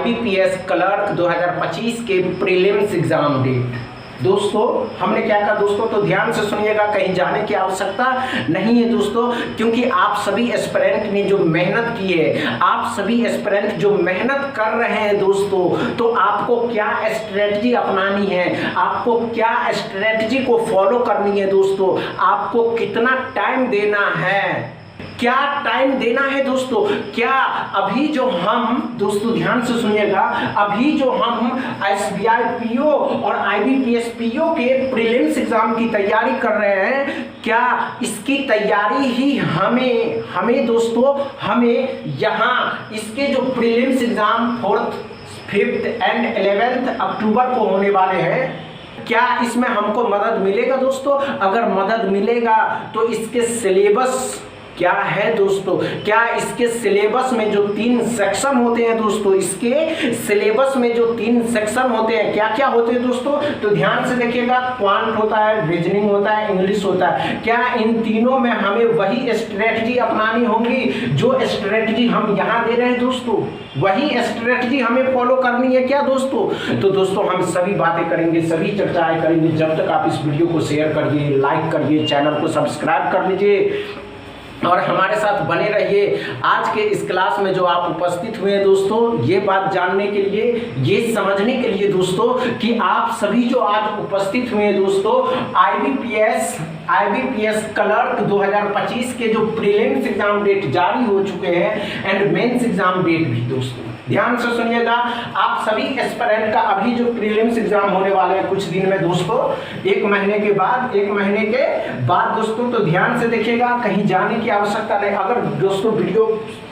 IBPS clerk 2025 के prelims exam date. दोस्तों हमने क्या कहा दोस्तों, तो ध्यान से सुनिएगा, कहीं जाने की आवश्यकता नहीं है दोस्तों, क्योंकि आप सभी एस्पिरेंट ने जो मेहनत की है, आप सभी एस्पिरेंट जो मेहनत कर रहे हैं दोस्तों, तो आपको क्या स्ट्रेटजी अपनानी है, आपको क्या स्ट्रेटजी को फॉलो करनी है दोस्तों, आपको कितना टाइम देना है, क्या टाइम देना है दोस्तों। क्या अभी जो हम दोस्तों ध्यान से सुनिएगा, अभी जो हम SBI PO और IBPS PO के प्रीलिम्स एग्जाम की तैयारी कर रहे हैं, क्या इसकी तैयारी ही हमें दोस्तों हमें यहाँ इसके जो prelims exam 4th, 5th and 11th अक्टूबर को होने वाले हैं, क्या इसमें हमको मदद मिलेगा दोस्तों। अगर मदद मिलेगा तो इसके सिलेबस क्या है दोस्तों, क्या इसके सिलेबस में जो 3 सेक्शन होते हैं दोस्तों, इसके सिलेबस में जो 3 सेक्शन होते हैं क्या क्या होते हैं दोस्तों, तो ध्यान से देखिएगा, क्वांट होता है, रीजनिंग होता है, इंग्लिश होता है। क्या इन तीनों में हमें वही स्ट्रेटजी अपनानी होगी जो स्ट्रेटजी हम यहाँ दे रहे हैं दोस्तों, वही स्ट्रेटजी हमें फॉलो करनी है क्या दोस्तों। तो दोस्तों हम सभी बातें करेंगे, सभी चर्चाएं करेंगे। जब तक आप इस वीडियो को शेयर करिए, लाइक करिए, चैनल को सब्सक्राइब कर लीजिए और हमारे साथ बने रहिए। आज के इस क्लास में जो आप उपस्थित हुए हैं दोस्तों, ये बात जानने के लिए, ये समझने के लिए दोस्तों कि आप सभी जो आज उपस्थित हुए हैं दोस्तों, IBPS क्लर्क 2025 के जो प्रीलिम्स एग्जाम डेट जारी हो चुके हैं एंड मेंस एग्जाम डेट भी दोस्तों, ध्यान से सुनिएगा। आप सभी एस्पिरेंट का अभी जो प्रीलिम्स एग्जाम होने वाले हैं कुछ दिन में दोस्तों, एक महीने के बाद दोस्तों, तो ध्यान से देखिएगा, कहीं जाने की आवश्यकता नहीं। अगर दोस्तों वीडियो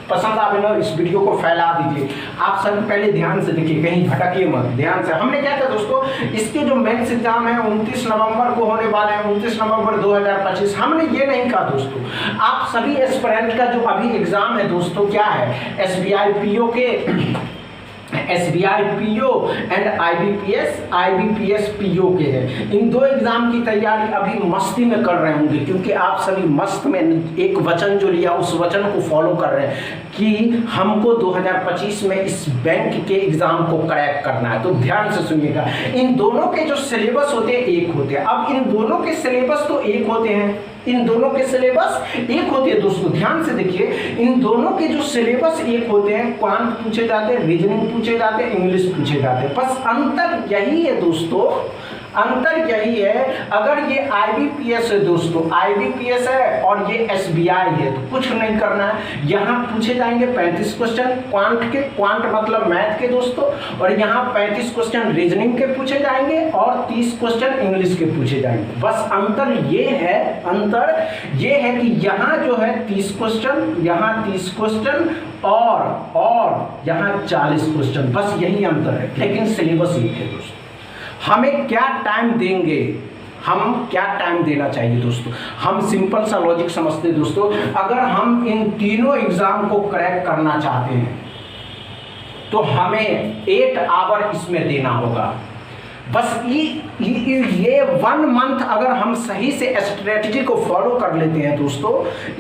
पसंद आवे ना, इस वीडियो को फैला दीजिए। आप सब पहले ध्यान से देखिए, कहीं भटकिए मत, ध्यान से। हमने क्या किया दोस्तों, इसके जो मेंस एग्जाम है 29 नवंबर को होने वाले हैं, 29 नवंबर 2025। हमने ये नहीं कहा दोस्तों, आप सभी एस्पिरेंट का जो अभी एग्जाम है दोस्तों क्या है, SBI PO and IBPS PO के हैं। इन दो एग्जाम की तैयारी अभी मस्ती में कर रहे होंगे, क्योंकि आप सभी मस्त में एक वचन जो लिया उस वचन को फॉलो कर रहे हैं कि हमको 2025 में इस बैंक के एग्जाम को क्रैक करना है। तो ध्यान से सुनिएगा, इन दोनों के जो सिलेबस होते हैं एक होते हैं। अब इन दोनों के सिलेबस तो एक होते हैं, इन दोनों के सिलेबस एक होते हैं दोस्तों, ध्यान से देखिए, इन दोनों के जो सिलेबस एक होते हैं, क्वांट पूछे जाते हैं, रीजनिंग पूछे जाते हैं, इंग्लिश पूछे जाते हैं। बस अंतर यही है दोस्तों, अंतर यही है। अगर ये IBPS है दोस्तों, IBPS है और ये SBI है, तो कुछ नहीं करना है। यहाँ पूछे जाएंगे 35 क्वेश्चन क्वांट के, क्वांट मतलब मैथ के दोस्तों, और यहाँ 35 क्वेश्चन रीजनिंग के पूछे जाएंगे और 30 क्वेश्चन इंग्लिश के पूछे जाएंगे। बस अंतर ये है कि यहाँ जो है 30 क्वेश्चन, यहाँ 30 क्वेश्चन और यहाँ 40 क्वेश्चन, बस यही अंतर है, लेकिन सिलेबस एक है दोस्तों। हमें क्या टाइम देंगे, हम क्या टाइम देना चाहिए दोस्तों, हम सिंपल सा लॉजिक समझते हैं दोस्तों। अगर हम इन तीनों एग्जाम को क्रैक करना चाहते हैं तो हमें 8 आवर इसमें देना होगा। बस ये 1 मंथ अगर हम सही से स्ट्रेटजी को फॉलो कर लेते हैं दोस्तों,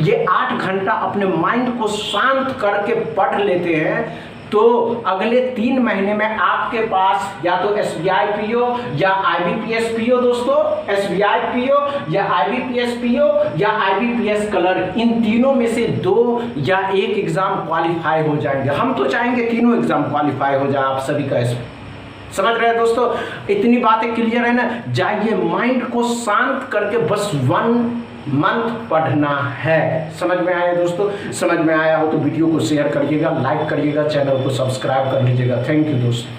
ये 8 घंटा अपने माइंड को शांत करके पढ़ लेते हैं, तो अगले 3 महीने में आपके पास या तो SBI PO या IBPS PO दोस्तों, SBI PO या IBPS PO या IBPS क्लर्क, इन तीनों में से 2 या 1 एग्जाम क्वालिफाई हो जाएंगे। हम तो चाहेंगे तीनों एग्जाम क्वालिफाई हो जाए, आप सभी का समझ रहे हैं दोस्तों। इतनी बातें क्लियर है ना। जाइए, माइंड को शांत करके बस 1 मंथ पढ़ना है। समझ में आया दोस्तों, समझ में आया हो तो वीडियो को शेयर करिएगा, लाइक करिएगा, चैनल को सब्सक्राइब कर लीजिएगा। थैंक यू दोस्तों।